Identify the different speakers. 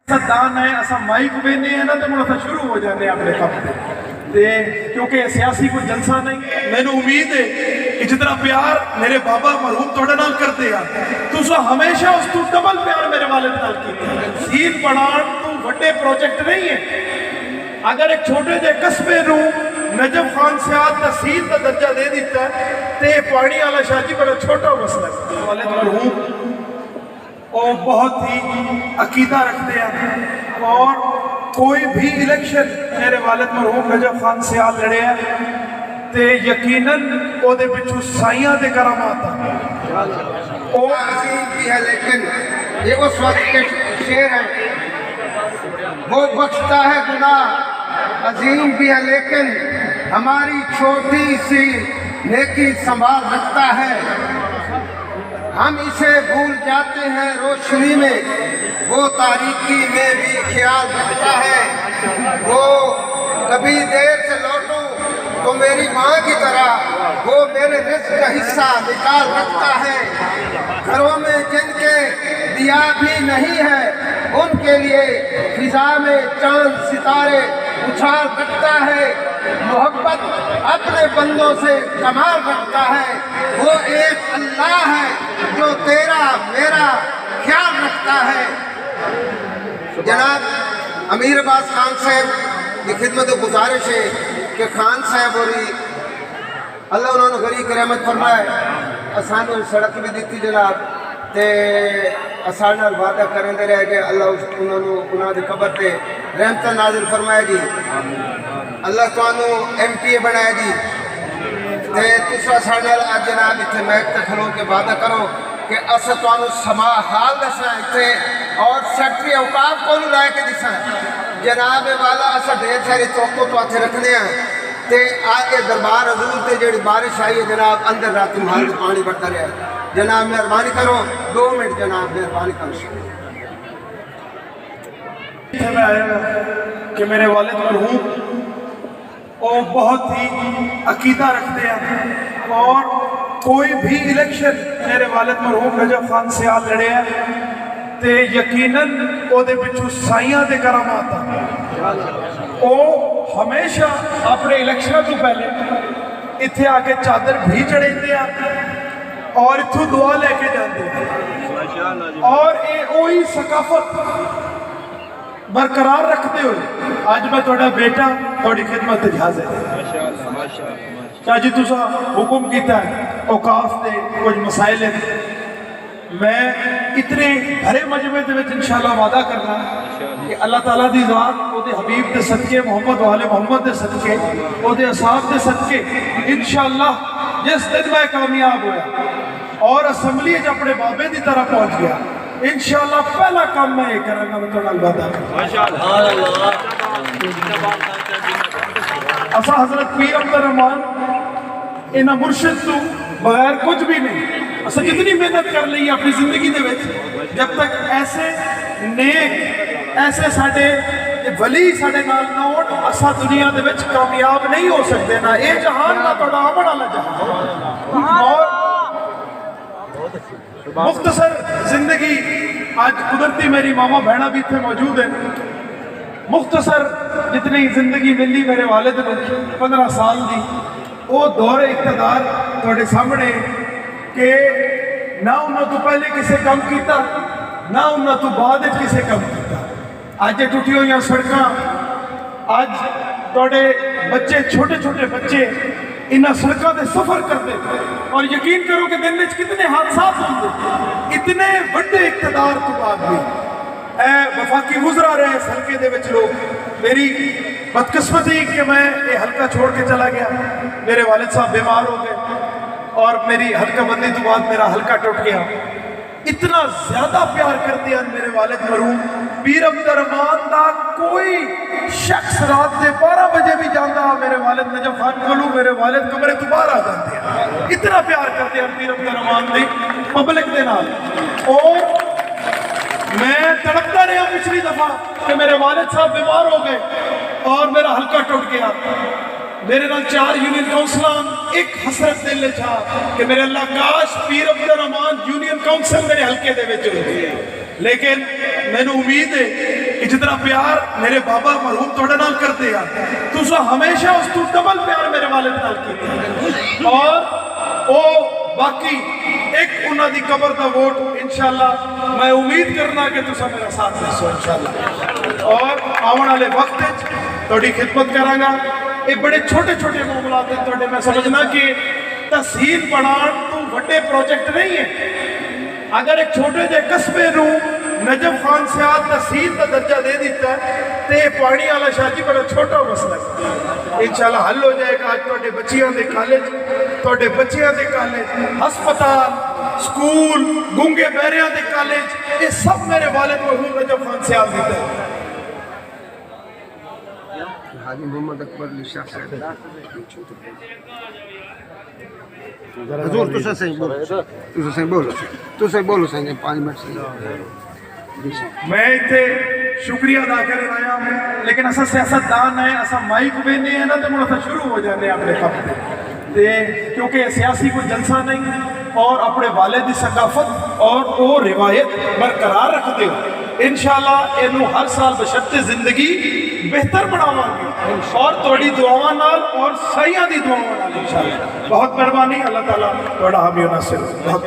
Speaker 1: سدان ہے اسا مائک بینے ہیں نا تو مڑا شروع ہو جانے اپنے کام تے کیونکہ سیاسی کوئی جلسہ نہیں میں نے امید ہے کہ جتنا پیار میرے بابا مرحوم توڑا نال کرتے ہیں تو سو ہمیشہ اس تو ڈبل پیار میرے والد نال کیتے ہیں سین پڑھان تو بڑے پروجیکٹ نہیں ہے اگر ایک چھوٹے جے قصبے نو نجف خان سیاد تحصیل کا درجہ دے دیتا ہے تے پانی والا شاہ جی بڑا چھوٹا مسئلہ ہے والد مرحوم اور بہت ہی عقیدہ رکھتے ہیں اور کوئی بھی الیکشن میرے والد مرحوم نجف خان سیال لڑے ہیں تے یقیناً او دے پچھو سائیاں دے کرامات ہیں
Speaker 2: وہ عظیم بھی ہے لیکن یہ اس وقت کے شعر ہیں وہ بخشتا ہے گناہ عظیم بھی ہے لیکن ہماری چھوٹی سی نیکی سنبھال رکھتا ہے ہم اسے بھول جاتے ہیں روشنی میں وہ تاریکی میں بھی خیال رکھتا ہے وہ کبھی دیر سے لوٹوں تو میری ماں کی طرح وہ میرے رزق کا حصہ نکال رکھتا ہے گھروں میں جن کے دیا بھی نہیں ہے ان کے لیے فضا میں چاند ستارے اچھال رکھتا ہے محبت اپنے بندوں سے کمال رکھتا ہے وہ ایک اللہ ہے جو تیرا میرا خیال رکھتا ہے جناب امیر عباس خان صاحب کی خدمت و گزارش ہے کہ خان صاحب اور اللہ انہوں نے غریق رحمت فرمائے آسان سڑک بھی دیتی جناب تے آسان وعدہ کریں دے رہے کہ اللہ انہوں نے قبر تے رحمت نازل فرمائے جی اللہ توانو ایم پی اے بنائے جی تے تسا سانال آج جناب اتھے میک تے کھلو کے وعدہ کرو کہ اسا توانو سما حال دسا اتھے اور سیکٹری اوقاف کو لائے کے دسا جناب والا اسا ڈھیر ساری توقع تو آتے رکھنے ہیں تے آگے دربار حضور تے جڑی بارش آئی ہے جناب اندر رات محل پانی بڑھتا رہا ہے جناب مہربانی کرو 2 منٹ جناب مہربانی کرو
Speaker 1: میں آیا کہ میرے والد مرحوم وہ بہت ہی عقیدہ رکھتے ہیں اور کوئی بھی الیکشن میرے والد مرحوم نجف خان سیال لڑے ہیں تے یقیناً او دے پچھو سائیاں دے کرامات ہیں او ہمیشہ اپنے الیکشنہ تو پہلے اتھے آکے چادر بھی چڑھیں دے اور اتھو دعا لے کے جاندے ہیں اور اوہی ثقافت برقرار رکھتے ہوئے آج میں توڑا بیٹا توڑی خدمت حاضر ہے چاہ جی تُسا حکم کیتا ہے اوقاف دے کچھ مسائل ہیں میں اتنے بھرے مجمع دے وچ انشاءاللہ وعدہ کرنا کہ اللہ تعالیٰ دی ذات او دے حبیب دے صدقے محمد و آل محمد دے صدقے او دے اصحاب دے صدقے انشاءاللہ جس دن میں کامیاب ہویا اور اسمبلی جب اپنے بابے دی طرح پہنچ گیا انشاءاللہ پہلا کام میں یہ کروں گا میں تو وعدہ کروں اسا حضرت پیر عبد الرحمان انہا مرشد تو بغیر کچھ بھی نہیں اسا جتنی محنت کر لئی اپنی زندگی دے وچ جب تک ایسے نیک ایسے ساڑھے ولی ساڑھے نال نہ ہوٹ اسا دنیا دے وچ کامیاب نہیں ہو سکتے نا اے جہان نہ توڑا آمن والا جہان اور مختصر زندگی آج قدرتی میری ماما بہنہ بھی تھے موجود ہیں مختصر جتنی زندگی ملی میرے والد نے 15 سال دی وہ دور اقتدار توڑے سامنے کہ نہ انہوں تو پہلے کسے کم کیتا نہ انہوں تو بعد کسے کم کیتا آج ٹوٹی ہوئی سڑکاں آج توڑے بچے چھوٹے چھوٹے بچے انہاں سڑکاں دے سفر کرتے اور یقین کرو کہ دن میں کتنے حادثات ہوتے اتنے بڑے اقتدار تو بعد بھی اے وفاقی گزرا رہے اس حلقے دے وچ لوگ میری بدقسمتی کہ میں یہ حلقہ چھوڑ کے چلا گیا میرے والد صاحب بیمار ہو گئے اور میری حلقہ بندی تو بعد میرا حلقہ ٹوٹ گیا اتنا زیادہ پیار کرتے ہیں میرے والد مرحوم پیر عبد الرحمان دا کوئی شخص رات دے 12 بجے بھی جاندہ میرے والد نجف خان کھولو میرے والد کمرے دوبارہ جاندے ہیں اتنا پیار کرتے ہیں پیر عبد الرحمان دی پبلک دے نال اور میں تڑپتا رہا پچھلی دفعہ کہ میرے والد صاحب بیمار ہو گئے اور میرا حلقہ ٹوٹ گیا میرے نال 4 یونین کاؤنسلان ایک حسرت دل لے چھا کہ میرے اللہ کاش پیر عبد الرحمان یونین کاؤنسل میرے حلقے دے وچ ہوتی ہے لیکن میں نے امید ہے کہ جتنا پیار میرے بابا مرحوم توڑے نال کرتے ہیں تو ہمیشہ اس تو ڈبل پیار میرے والد نال کیتے اور او باقی ایک انہاں دی قبر دا ووٹ انشاءاللہ میں امید کرنا کہ تسا میرا ساتھ دیسو انشاءاللہ اور آون والے وقت وچ تہاڈی خدمت کراں گا. یہ بڑے چھوٹے چھوٹے معاملات ہیں تہاڈے میں سمجھنا کہ تحصیل بنان تو بڑے پروجیکٹ نہیں ہے. اگر ایک چھوٹے جے قصبے نو نجف خان سیاد تحصیل کا درجہ دے دیتا ہے تو یہ پانی والا شاہ جی بڑا چھوٹا مسئلہ ہے. انشاءاللہ حل ہو جائے گا. آج تواڈے بچیاں دے کالج تواڈے بچیاں دے کالج ہسپتال سکول گونگے بہریاں دے کالج یہ سب میرے والد مرحوم نجف خان سیاد دیتا ہے.
Speaker 2: حاجی محمد اکبر علی شاہ صاحب حضور تسا صحیح بولو صحیح 5 منٹ صحیح.
Speaker 1: میں اتنے شکریہ ادا کرنے آیا ہوں لیکن اسا سیاست دان ہے اسا مائک بھی نہیں ہے نا تو مڑا شروع ہو جانے اپنے خط کیونکہ سیاسی کوئی جلسہ نہیں اور اپنے والد کی ثقافت اور وہ روایت برقرار رکھتے ہو. انشاءاللہ اینو ہر سال بشرط زندگی بہتر بناواں گے اور تھوڑی دعاواں نال اور سائیاں دی دعاواں نال انشاءاللہ. بہت مہربانی. اللہ تعالیٰ تھوڑا حامی و ناصر. بہت